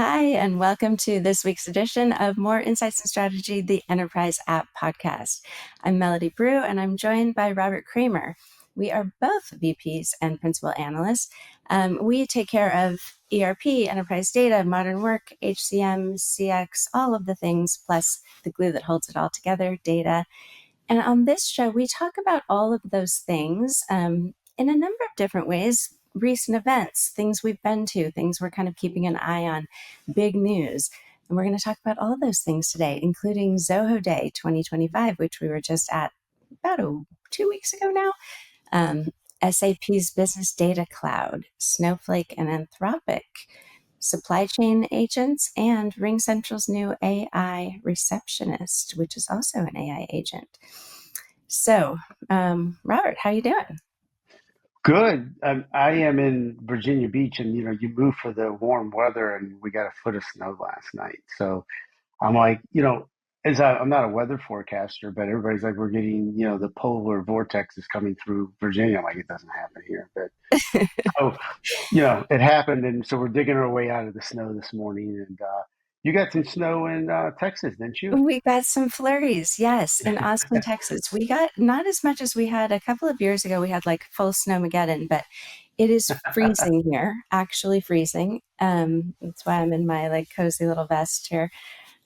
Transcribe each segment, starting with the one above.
Hi, and welcome to this week's edition of More Insights and Strategy, the Enterprise App Podcast. I'm Melody Brue, and I'm joined by Robert Kramer. We are both VPs and principal analysts. We take care of ERP, enterprise data, modern work, HCM, CX, all of the things, plus the glue that holds it all together, data. And on this show, we talk about all of those things in a number of different ways. Recent events, things we've been to, things we're kind of keeping an eye on, big news. And we're going to talk about all of those things today, including Zoho Day 2025, which we were just at about 2 weeks ago now. SAP's Business Data Cloud, Snowflake and Anthropic, supply chain agents, and RingCentral's new AI Receptionist, which is also an AI agent. So, Robert, how you doing? Good. I am in Virginia Beach, and you move for the warm weather, and we got a foot of snow last night. So I'm like, I'm not a weather forecaster, but everybody's like, we're getting, the polar vortex is coming through Virginia. I'm like, it doesn't happen here, but oh, it happened, and so we're digging our way out of the snow this morning. And you got some snow in Texas, didn't you? We got some flurries, yes, in Austin, Texas. We got not as much as we had a couple of years ago. We had like full snowmageddon, but it is freezing here, actually freezing. That's why I'm in my like cozy little vest here.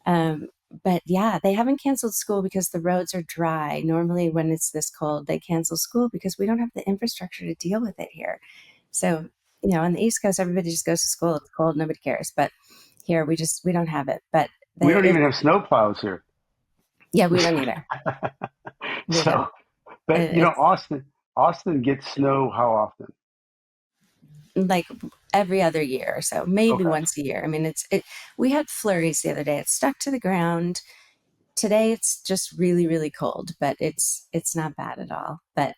But yeah, they haven't canceled school because the roads are dry. Normally, when it's this cold, they cancel school because we don't have the infrastructure to deal with it here. So, on the East Coast, everybody just goes to school. It's cold, nobody cares. But here, we don't have it. But We don't it's even have snow plows here. yeah, we don't either. We don't. So, but It's Austin gets snow how often? like every other year or so, maybe Okay. once a year. I mean, we had flurries the other day. It stuck to the ground. Today it's just really, really cold, but it's not bad at all. But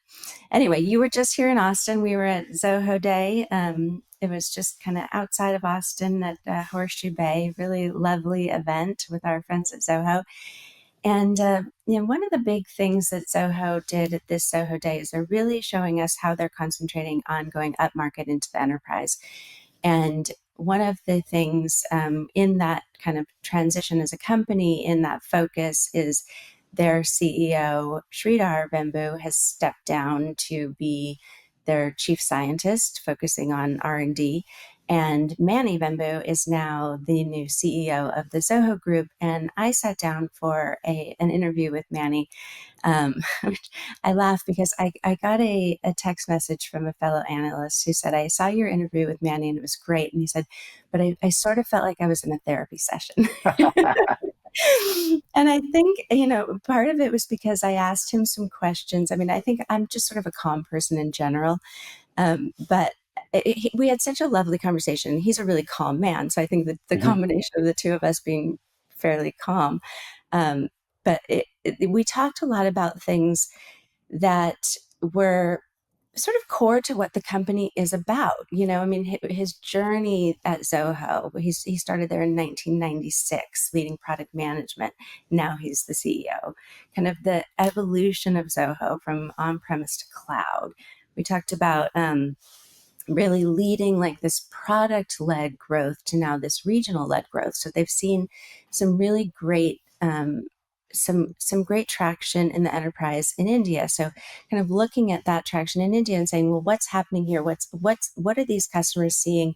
anyway, you were just here in Austin. We were at Zoho Day. It was just kind of outside of Austin at Horseshoe Bay. Really lovely event with our friends at Zoho. And one of the big things that Zoho did at this Zoho Day is they're really showing us how they're concentrating on going upmarket into the enterprise. And one of the things in that kind of transition as a company, in that focus, is their CEO, Sridhar Vembu, has stepped down to be their chief scientist, focusing on R&D. And Manny Vembu is now the new CEO of the Zoho Group. And I sat down for an interview with Manny. Um, I laugh because I got a text message from a fellow analyst who said, I saw your interview with Manny and it was great. And he said, but I sort of felt like I was in a therapy session. And I think, part of it was because I asked him some questions. I mean, I think I'm just sort of a calm person in general. But we had such a lovely conversation. He's a really calm man. So I think that the Mhm. combination of the two of us being fairly calm. Um, but we talked a lot about things that were sort of core to what the company is about. I mean, his journey at Zoho, he started there in 1996, leading product management. Now he's the CEO. Kind of the evolution of Zoho from on-premise to cloud. We talked about really leading like this product-led growth to now this regional-led growth. So they've seen some really great some great traction in the enterprise in India. So kind of looking at that traction in India and saying, well, what's happening here? What are these customers seeing?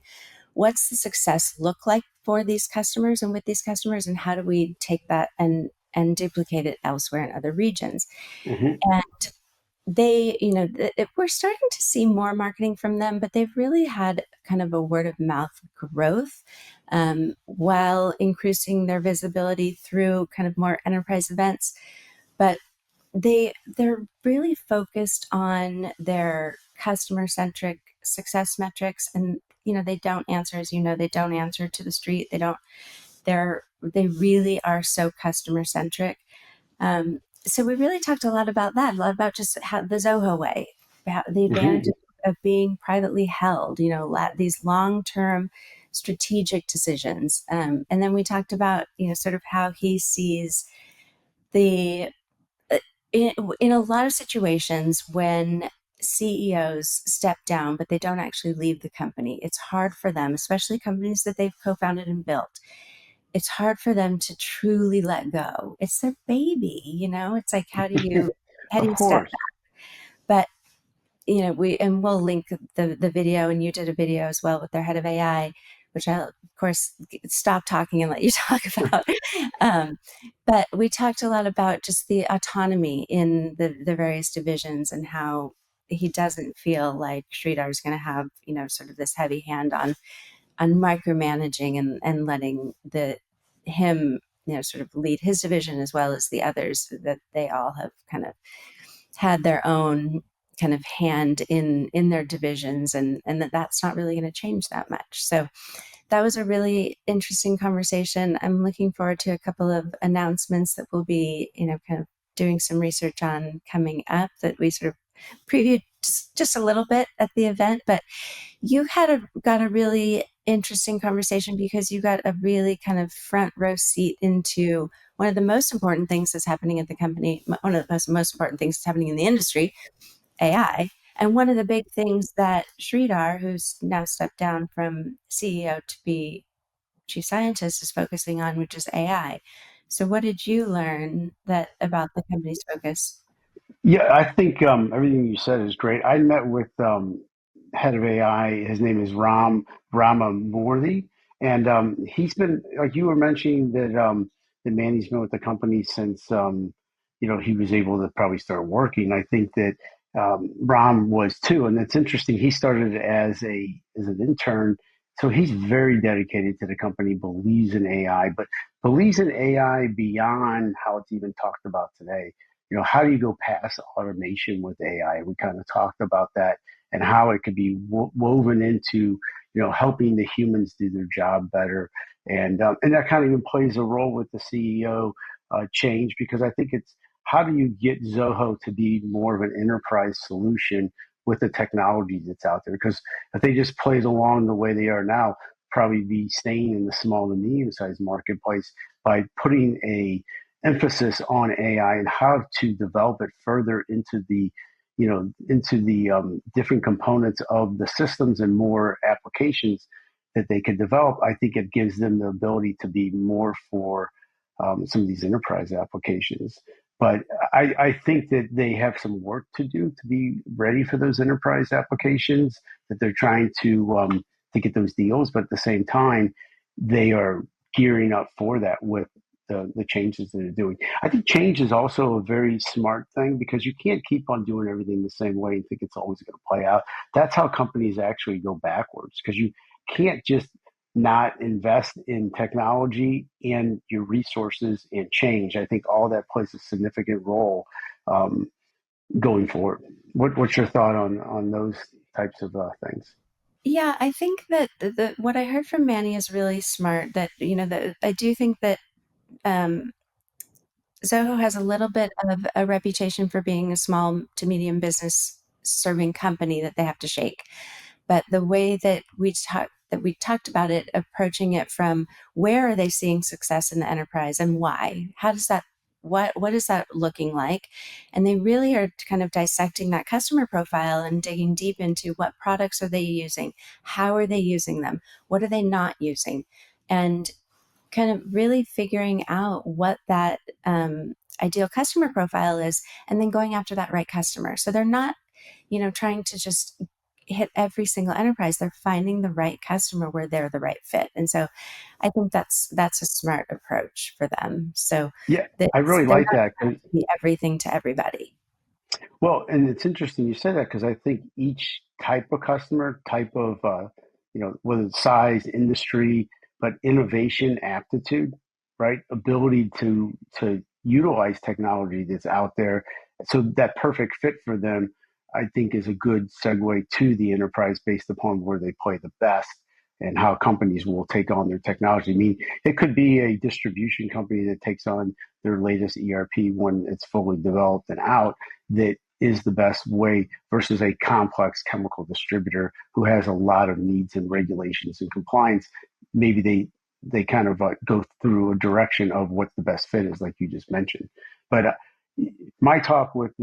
What's the success look like for these customers and with these customers? And how do we take that and duplicate it elsewhere in other regions? Mhm. And they, we're starting to see more marketing from them, but they've really had kind of a word of mouth growth while increasing their visibility through kind of more enterprise events. But they're really focused on their customer centric success metrics, and they don't answer, as they don't answer to the street. They really are so customer centric. So we really talked a lot about that, a lot about just how the Zoho way, about the Mhm. advantages of being privately held, these long-term strategic decisions. And then we talked about, sort of how he sees the, in a lot of situations when CEOs step down, but they don't actually leave the company. It's hard for them, especially companies that they've co-founded and built. It's hard for them to truly let go. It's their baby, It's like how do Of you step course. back? But we'll link the video, and you did a video as well with their head of AI, which I of course stop talking and let you talk about. um, but we talked a lot about just the autonomy in the various divisions, and how he doesn't feel like Sridhar is going to have sort of this heavy hand on micromanaging, and letting him sort of lead his division as well as the others, that they all have kind of had their own kind of hand in their divisions, and that's not really going to change that much. So that was a really interesting conversation. I'm looking forward to a couple of announcements that we'll be kind of doing some research on coming up, that we sort of previewed just a little bit at the event. But you got a really interesting conversation, because you got a really kind of front row seat into one of the most important things that's happening at the company, one of the most important things that's happening in the industry, AI. And one of the big things that Sridhar, who's now stepped down from CEO to be chief scientist, is focusing on, which is AI. So what did you learn that about the company's focus? Yeah, I think everything you said is great. I met with head of AI. His name is Rama Murthy, and he's been like you were mentioning that Manny's been with the company since he was able to probably start working. I think that Ram was too, and it's interesting. He started as an intern, so he's very dedicated to the company. Believes in AI, but believes in AI beyond how it's even talked about today. How do you go past automation with AI? We kind of talked about that, and how it could be woven into, helping the humans do their job better. And that kind of even plays a role with the CEO change, because I think it's how do you get Zoho to be more of an enterprise solution with the technology that's out there? Because if they just played along the way they are now, probably be staying in the small to medium sized marketplace by putting a emphasis on AI and how to develop it further into the different components of the systems and more applications that they could develop. I think it gives them the ability to be more for some of these enterprise applications. But I think that they have some work to do to be ready for those enterprise applications that they're trying to get those deals. But at the same time, they are gearing up for that with the changes that they're doing. I think change is also a very smart thing, because you can't keep on doing everything the same way and think it's always going to play out. That's how companies actually go backwards, because you can't just not invest in technology and your resources and change. I think all that plays a significant role going forward. What's your thought on those types of things? Yeah, I think that what I heard from Manny is really smart. That that I do think that um, Zoho has a little bit of a reputation for being a small to medium business serving company that they have to shake. But the way that we talked about it, approaching it from where are they seeing success in the enterprise and why? How does that what is that looking like? And they really are kind of dissecting that customer profile and digging deep into what products are they using, how are they using them, what are they not using, and kind of really figuring out what that ideal customer profile is, and then going after that right customer. So they're not, trying to just hit every single enterprise. They're finding the right customer where they're the right fit. And so I think that's a smart approach for them. So Yeah, that I really they're like not that. trying to be everything to everybody. Well, and it's interesting you say that, because I think each type of customer, type of, whether it's size, industry, but innovation, aptitude, right? Ability to utilize technology that's out there. So that perfect fit for them, I think, is a good segue to the enterprise based upon where they play the best and how companies will take on their technology. I mean, it could be a distribution company that takes on their latest ERP when it's fully developed and out, that is the best way, versus a complex chemical distributor who has a lot of needs and regulations and compliance. Maybe they kind of go through a direction of what the best fit is, like you just mentioned. But my talk with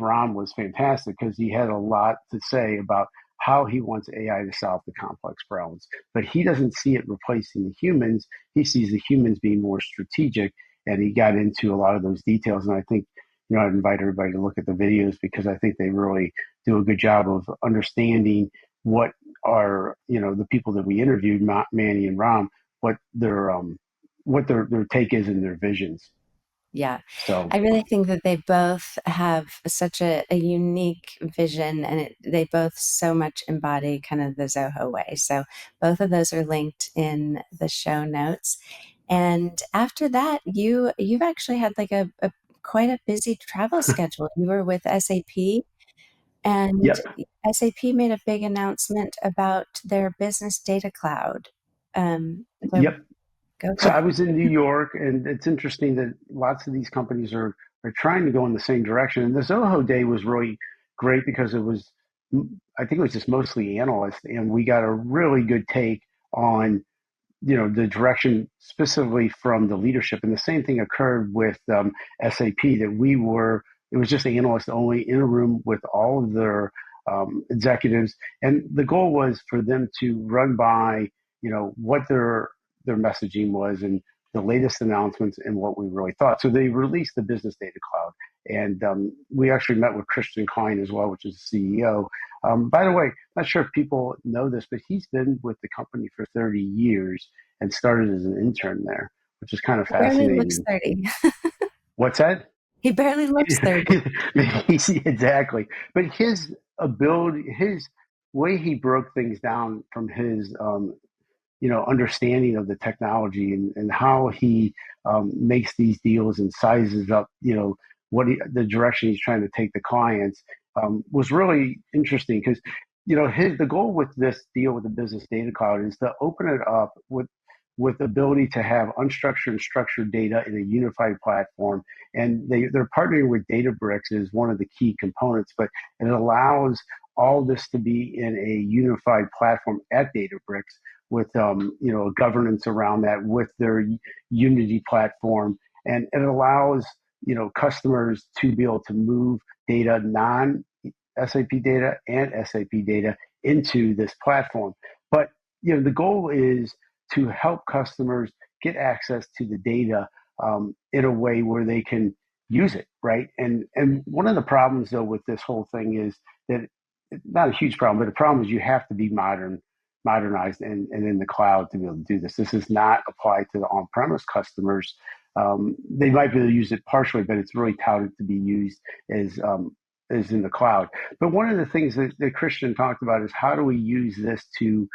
Ron was fantastic because he had a lot to say about how he wants AI to solve the complex problems. But he doesn't see it replacing the humans. He sees the humans being more strategic, and he got into a lot of those details. And I think, I'd invite everybody to look at the videos because I think they really do a good job of understanding what are, the people that we interviewed, Manny and Ram, what their take is and their visions. Yeah, So, I really think that they both have such a unique vision, and they both so much embody kind of the Zoho way. So both of those are linked in the show notes. And after that, you've actually had like a quite a busy travel schedule. You were with SAP, and yep, SAP made a big announcement about their business data cloud. So yep. go So for I it. was in New York, and it's interesting that lots of these companies are trying to go in the same direction. And the Zoho Day was really great because I think it was just mostly analysts, and we got a really good take on the direction specifically from the leadership. And the same thing occurred with SAP that it was just analysts only in a room with all of their executives. And the goal was for them to run by, what their messaging was and the latest announcements and what we really thought. So they released the Business Data Cloud. And we actually met with Christian Klein as well, which is the CEO. By the way, not sure if people know this, but he's been with the company for 30 years and started as an intern there, which is kind of He barely looks fascinating. 30. What's that? He barely looks 30. Exactly. But his ability, his way he broke things down from his understanding of the technology and how he makes these deals and sizes up, the direction he's trying to take the clients was really interesting because, the goal with this deal with the business data cloud is to open it up with the ability to have unstructured and structured data in a unified platform. And they're partnering with Databricks as one of the key components, but it allows all this to be in a unified platform at Databricks with governance around that with their Unity platform, and it allows customers to be able to move data, non SAP data and SAP data, into this platform. But the goal is to help customers get access to the data in a way where they can use it, right? And one of the problems though with this whole thing is that not a huge problem, but the problem is you have to be modernized and in the cloud to be able to do this. This is not applied to the on-premise customers. They might be able to use it partially, but it's really touted to be used as in the cloud. But one of the things that Christian talked about is how do we use this to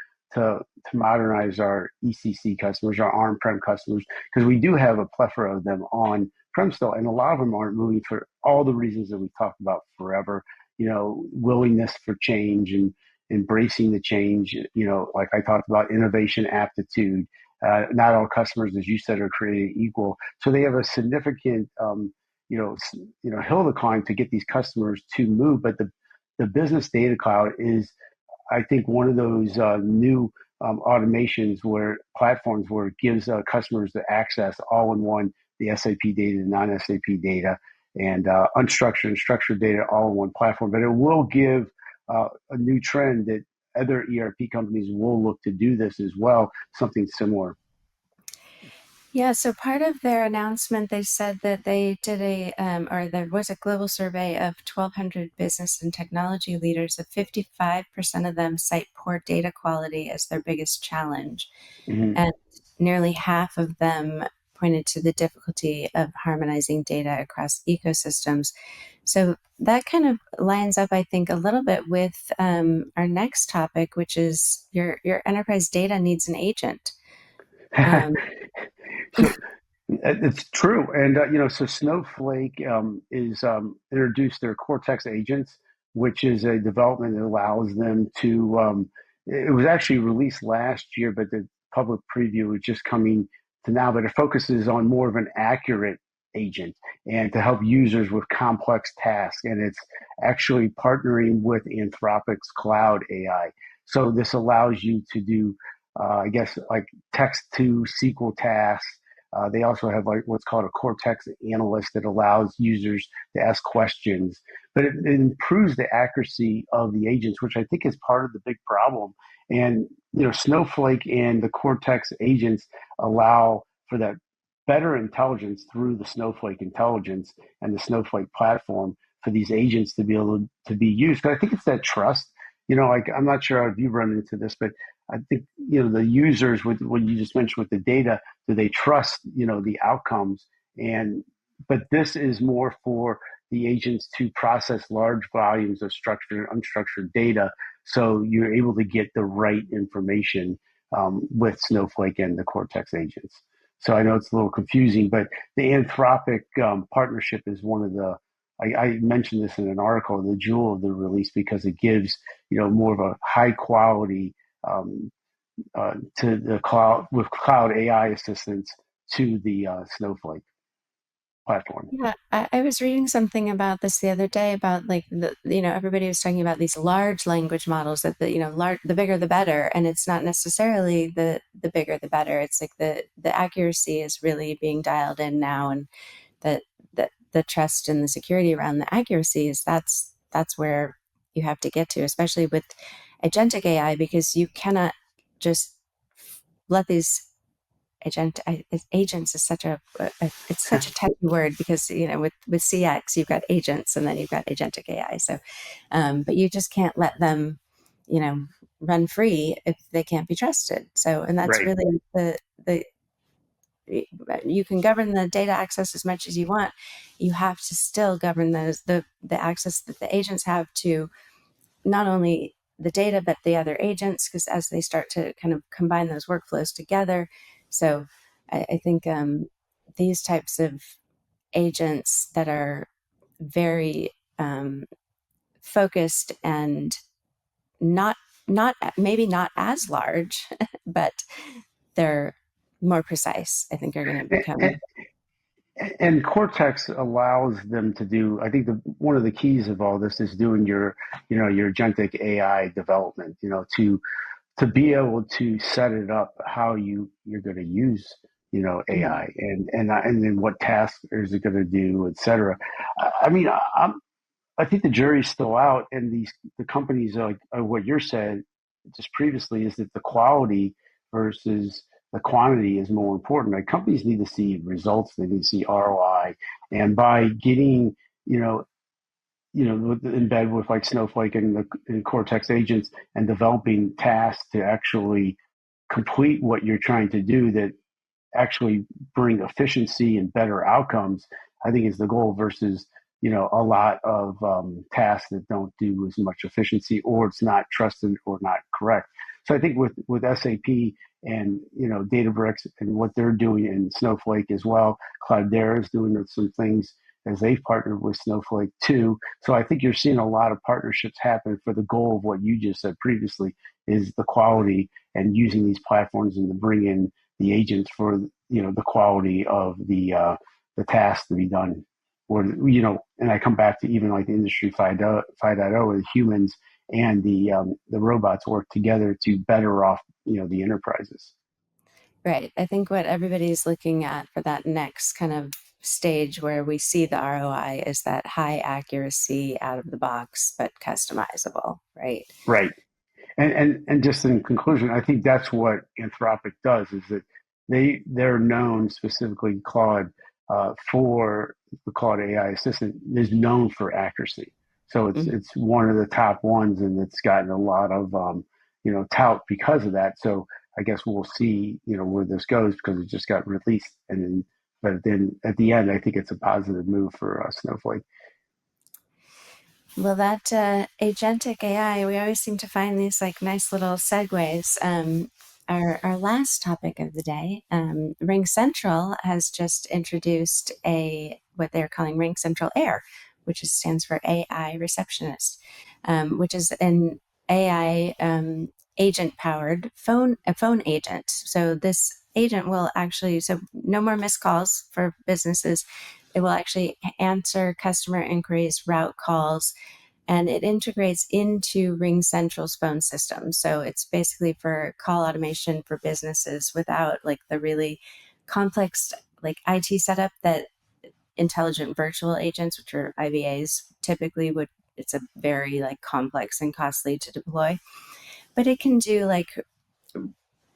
modernize our ECC customers, our on-prem customers, because we do have a plethora of them on-prem still, and a lot of them aren't moving for all the reasons that we've talked about forever. Willingness for change and embracing the change. Like I talked about, innovation aptitude. Not all customers, as you said, are created equal, so they have a significant hill to climb to get these customers to move. But the business data cloud is, I think, one of those new automations where platforms where it gives customers the access all in one, the SAP data, the non-SAP data, and unstructured and structured data all in one platform. But it will give a new trend that other ERP companies will look to do this as well, something similar. Yeah, so part of their announcement, they said that they did or there was a global survey of 1,200 business and technology leaders, that 55% of them cite poor data quality as their biggest challenge. Mm-hmm. And nearly half of them pointed to the difficulty of harmonizing data across ecosystems. So that kind of lines up, I think, a little bit with our next topic, which is your enterprise data needs an agent. Um, So it's true, and so Snowflake is introduced their Cortex agents, which is a development that allows them to. It was actually released last year, but the public preview is just coming to now. But it focuses on more of an accurate agent and to help users with complex tasks, and it's actually partnering with Anthropic's cloud AI. So this allows you to do, I guess, like text to SQL tasks They also have like what's called a Cortex analyst that allows users to ask questions, but it improves the accuracy of the agents, which I think is part of the big problem. And Snowflake and the Cortex agents allow for that better intelligence through the Snowflake intelligence and the Snowflake platform for these agents to be able to be used. But I think it's that trust. Like I'm not sure if you've run into this, but I think the users with what you just mentioned with the data, do they trust the outcomes? And but this is more for the agents to process large volumes of structured and unstructured data, so you're able to get the right information with Snowflake and the Cortex agents. So I know it's a little confusing, but the Anthropic partnership is one of the. I mentioned this in an article, the jewel of the release, because it gives more of a high quality to the cloud with cloud AI assistance to the Snowflake platform. Yeah, I was reading something about this the other day about like everybody was talking about these large language models that the bigger the better, and it's not necessarily the bigger the better. It's like the accuracy is really being dialed in now, and that the trust and the security around the accuracy is that's where you have to get to, especially with agentic AI, because you cannot just let these agents is such it's such a techy word, because with CX you've got agents and then you've got agentic AI. So but you just can't let them you know run free if they can't be trusted. So, and that's Right. really the you can govern the data access as much as you want. You have to still govern the access that the agents have to not only the data but the other agents, because as they start to kind of combine those workflows together. So I think these types of agents that are very focused and not maybe not as large, but they're more precise, I think are going to And, become. and Cortex allows them to do. I think one of the keys of all this is doing your agentic AI development. To be able to set it up how you're going to use Mhm. AI and then what tasks is it going to do, et cetera. I mean, I think the jury's still out, and the companies are what you're saying just previously is that the quality versus the quantity is more important. Like companies need to see results, they need to see ROI, and by getting you know in bed with like Snowflake and Cortex agents and developing tasks to actually complete what you're trying to do that actually bring efficiency and better outcomes, I think is the goal versus, a lot of tasks that don't do as much efficiency or it's not trusted or not correct. So I think with SAP and, Databricks and what they're doing in Snowflake as well, Cloudera is doing some things as they've partnered with Snowflake too. So I think you're seeing a lot of partnerships happen for the goal of what you just said previously is the quality and using these platforms and to bring in the agents for the quality of the tasks to be done. Or and I come back to even like the industry 5.0, the humans and the robots work together to better off the enterprises. Right. I think what everybody's looking at for that next kind of stage where we see the ROI is that high accuracy out of the box, but customizable, right? Right. And just in conclusion, I think that's what Anthropic does is that they're known specifically Claude for the Claude AI assistant is known for accuracy. So Mhm. it's one of the top ones, and it's gotten a lot of tout because of that. So I guess we'll see where this goes because it just got released, and then but then at the end, I think it's a positive move for Snowflake. Well, that agentic AI, we always seem to find these like nice little segues. Our last topic of the day, RingCentral has just introduced what they're calling RingCentral Air, which stands for AI Receptionist, which is an AI agent powered a phone agent. So this agent will actually, so no more missed calls for businesses. It will actually answer customer inquiries, route calls, and it integrates into RingCentral's phone system. So it's basically for call automation for businesses without like the really complex like IT setup that intelligent virtual agents, which are IVAs, typically would. It's a very like complex and costly to deploy, but it can do like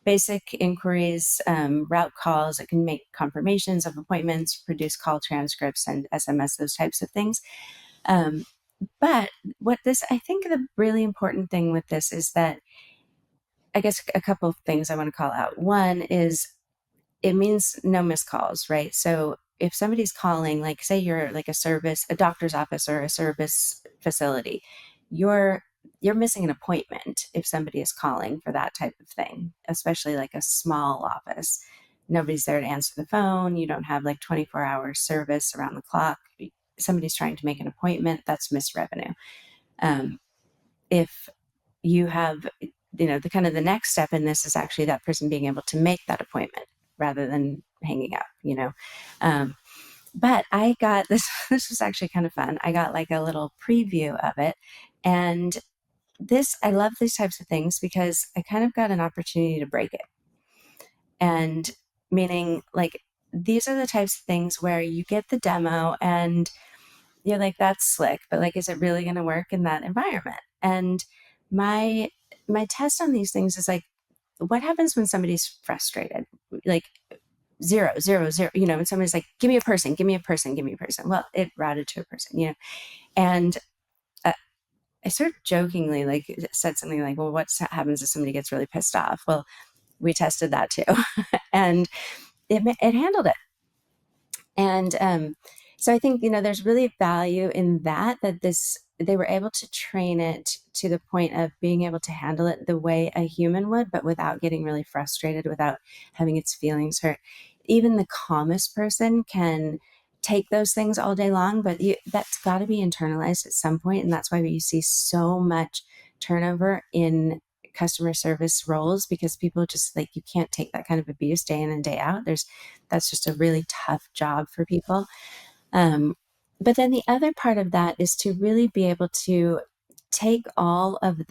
basic inquiries, route calls. It can make confirmations of appointments, produce call transcripts, and SMS, those types of things. Um, but what this, I think the really important thing with this is that, I guess a couple of things I want to call out. One is it means no missed calls, right? So if somebody's calling, like say you're like a service, a doctor's office or a service facility, you're you're missing an appointment if somebody is calling for that type of thing, especially like a small office. Nobody's there to answer the phone. You don't have like 24-hour service around the clock. Somebody's trying to make an appointment, that's missed revenue. If you have, the kind of the next step in this is actually that person being able to make that appointment rather than hanging up. Um, but I got this, this was actually kind of fun. I got like a little preview of it. And I love these types of things because I kind of got an opportunity to break it. And meaning like, these are the types of things where you get the demo and you're like, that's slick, but like, is it really going to work in that environment? And my my test on these things is like, what happens when somebody's frustrated? Like zero, zero, zero, and somebody's like, give me a person, give me a person, give me a person. Well, it routed to a person. And uh, I sort of jokingly like said something like, well, what happens if somebody gets really pissed off? Well, we tested that too. And it handled it. And so I think, there's really value in that they were able to train it to the point of being able to handle it the way a human would, but without getting really frustrated, without having its feelings hurt. Even the calmest person can take those things all day long, but that's got to be internalized at some point. And that's why you see so much turnover in customer service roles, because people just like, you can't take that kind of abuse day in and day out. That's just a really tough job for people. But then the other part of that is to really be able to take all of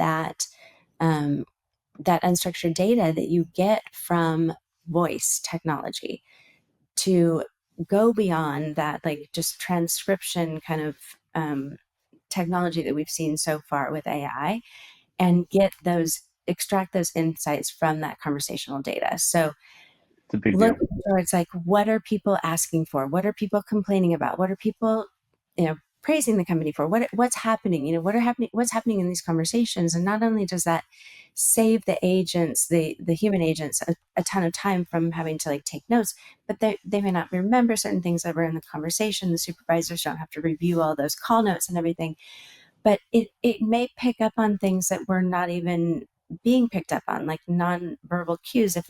um, that unstructured data that you get from voice technology, to go beyond that, like just transcription kind of technology that we've seen so far with AI, and extract those insights from that conversational data. So It's a big look deal. towards like, what are people asking for? What are people complaining about? What are people, praising the company for? What's happening? What's happening in these conversations? And not only does that save the agents, the human agents, a ton of time from having to like take notes, but they may not remember certain things that were in the conversation. The supervisors don't have to review all those call notes and everything, but it may pick up on things that were not even being picked up on, like nonverbal cues, if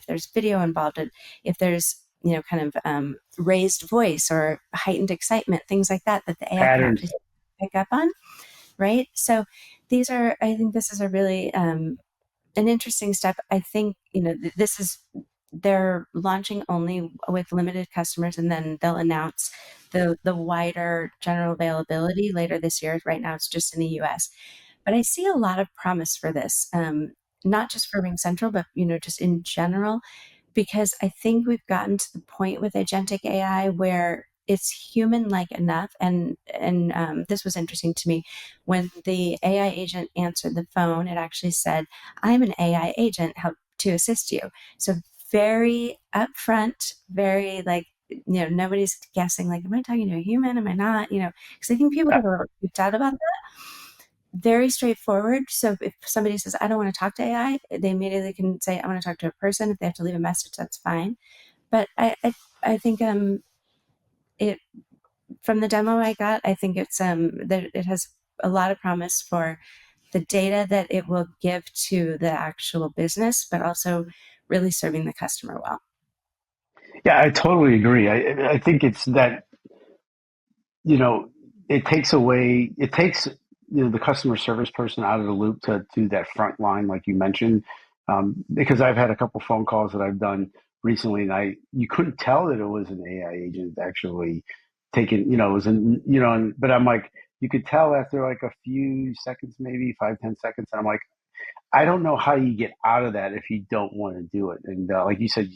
there's video involved, and if there's kind of raised voice or heightened excitement, things like that the AI can Patterns. actually pick up on, right? So I think this is a really an interesting step. I think this is, they're launching only with limited customers, and then they'll announce the wider general availability later this year. Right now, it's just in the U.S., but I see a lot of promise for this, not just for RingCentral, but just in general, because I think we've gotten to the point with agentic AI where it's human-like enough. And this was interesting to me when the AI agent answered the phone. It actually said, "I'm an AI agent, help to assist you." So very upfront, very like, nobody's guessing like, am I talking to a human? Am I not? Because I think people Uh, get a little freaked out about that. Very straightforward. So if somebody says, I don't want to talk to AI, they immediately can say, I want to talk to a person. If they have to leave a message, that's fine. But I think it from the demo I got, I think it's that it has a lot of promise for the data that it will give to the actual business, but also really serving the customer well. yeah, I totally agree. I think it's that, you know, it takes, the customer service person out of the loop to do that front line, like you mentioned. Because I've had a couple phone calls that I've done recently, and you couldn't tell that it was an AI agent actually taking, it was but I'm like, you could tell after like a few seconds, maybe 5, 10 seconds. And I'm like, I don't know how you get out of that if you don't want to do it. And like you said,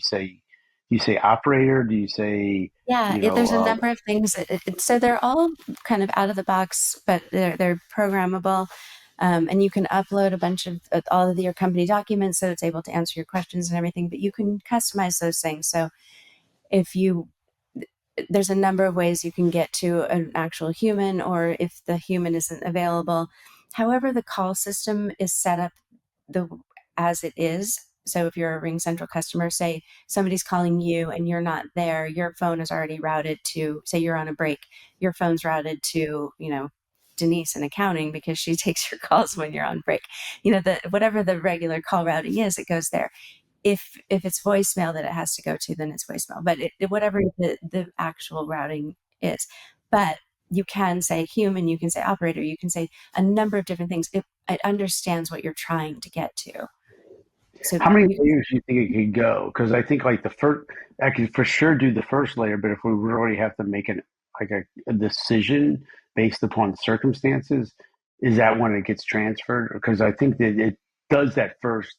Do you say operator? Do you say, Yeah, you know, there's a number of things. So they're all kind of out of the box, but they're programmable, and you can upload a bunch of all of your company documents, so it's able to answer your questions and everything. But you can customize those things. So if you there's a number of ways you can get to an actual human, or if the human isn't available. However, the call system is set up the as it is. So if you're a RingCentral customer, say somebody's calling you and you're not there, your phone is already routed to, say you're on a break, your phone's routed to, Denise in accounting because she takes your calls when you're on break. The whatever the regular call routing is, it goes there. If it's voicemail that it has to go to, then it's voicemail. But whatever the actual routing is, but you can say human, you can say operator, you can say a number of different things. It understands what you're trying to get to. So how many you layers do you think it could go? Because I think like the first, I could for sure do the first layer, but if we really have to make a decision based upon circumstances, is that when it gets transferred? Because I think that it does that first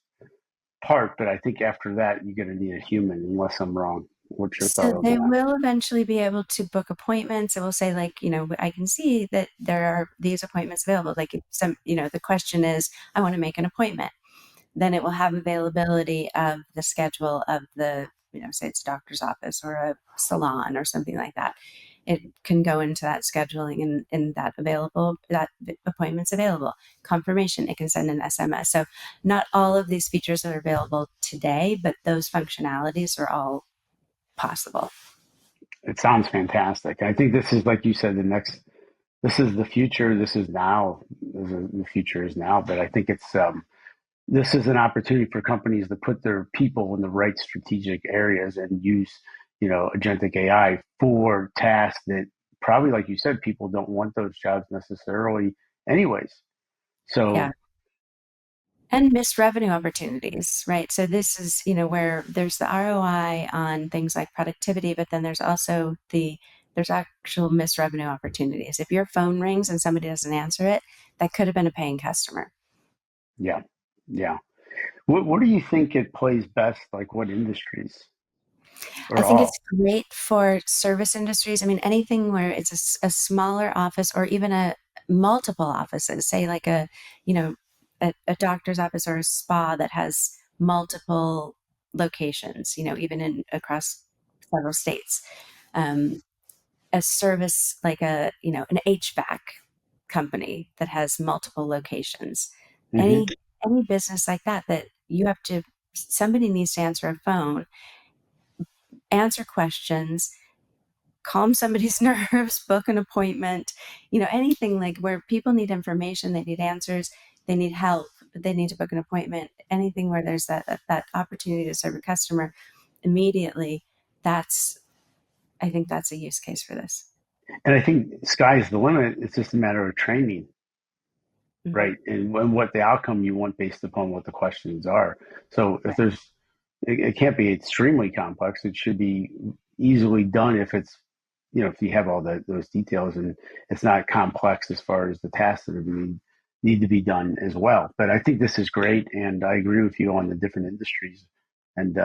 part, but I think after that you're going to need a human, unless I'm wrong. What's your So thought on they that? will eventually be able to book appointments. It will say like, I can see that there are these appointments available. Like if the question is, I want to make an appointment. Then it will have availability of the schedule of the, say it's a doctor's office or a salon or something like that. It can go into that scheduling and that appointment's available. Confirmation, it can send an SMS. So not all of these features are available today, but those functionalities are all possible. It sounds fantastic. I think this is like you said, the next. This is the future. This is now. The future is now. But I think it's this is an opportunity for companies to put their people in the right strategic areas and use, agentic AI for tasks that probably, like you said, people don't want those jobs necessarily, anyways. Yeah. So And missed revenue opportunities, right? So this is, where there's the ROI on things like productivity, but then there's actual missed revenue opportunities. If your phone rings and somebody doesn't answer it, that could have been a paying customer. yeah, yeah. What do you think it plays best? Like what industries I or think all? it's great for service industries. I mean, anything where it's a smaller office or even a multiple offices, say like you know, a doctor's office or a spa that has multiple locations, even in across several states. Um, a service like an HVAC company that has multiple locations. Hmm. Any business like that you have to somebody needs to answer a phone, answer questions, calm somebody's nerves, book an appointment, anything like where people need information, they need answers, they need help, but they need to book an appointment. Anything where there's that opportunity to serve a customer immediately, that's I think that's a use case for this. And I think sky's the limit. It's just a matter of training, Hmm. right? And what the outcome you want based upon what the questions are. So if Right. it can't be extremely complex. It should be easily done if it's, if you have all those details and it's not complex as far as the tasks that need to be done as well. But I think this is great, and I agree with you on the different industries. And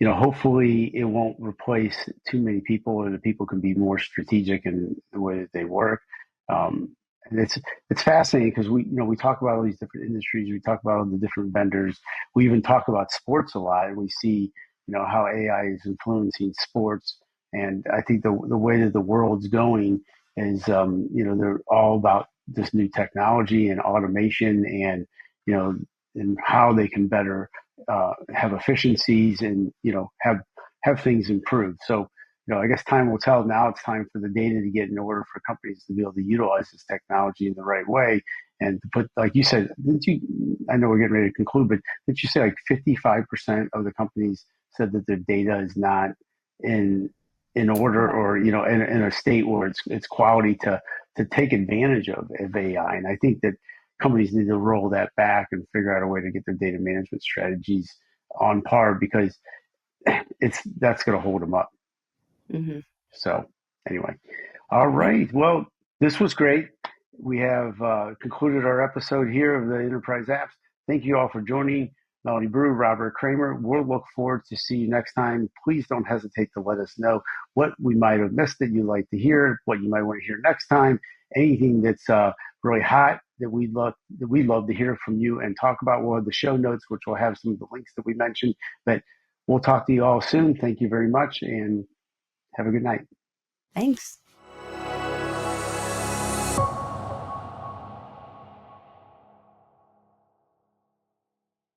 hopefully it won't replace too many people, and the people can be more strategic in the way that they work. Um, and it's fascinating because we talk about all these different industries, we talk about all the different vendors, we even talk about sports a lot, and we see how AI is influencing sports. And I think the way that the world's going is they're all about this new technology and automation, and you know and how they can better have efficiencies, and have things improved. So I guess time will tell. Now it's time for the data to get in order for companies to be able to utilize this technology in the right way, and to put, like you said, didn't you? I know we're getting ready to conclude, but didn't you say like 55% of the companies said that their data is not in in order, Right. or in a state where it's quality to take advantage of AI? And I think that companies need to roll that back and figure out a way to get their data management strategies on par, because it's that's going to hold them up. Hmm. So anyway, all Yep. right. Well, this was great. We have concluded our episode here of the Enterprise Apps. Thank you all for joining Melody Brue, Robert Kramer. We'll look forward to see you next time. Please don't hesitate to let us know what we might have missed that you'd like to hear, what you might want to hear next time, anything that's really hot that we love to hear from you and talk about. We'll have the show notes, which will have some of the links that we mentioned. But we'll talk to you all soon. Thank you very much and have a good night. Thanks.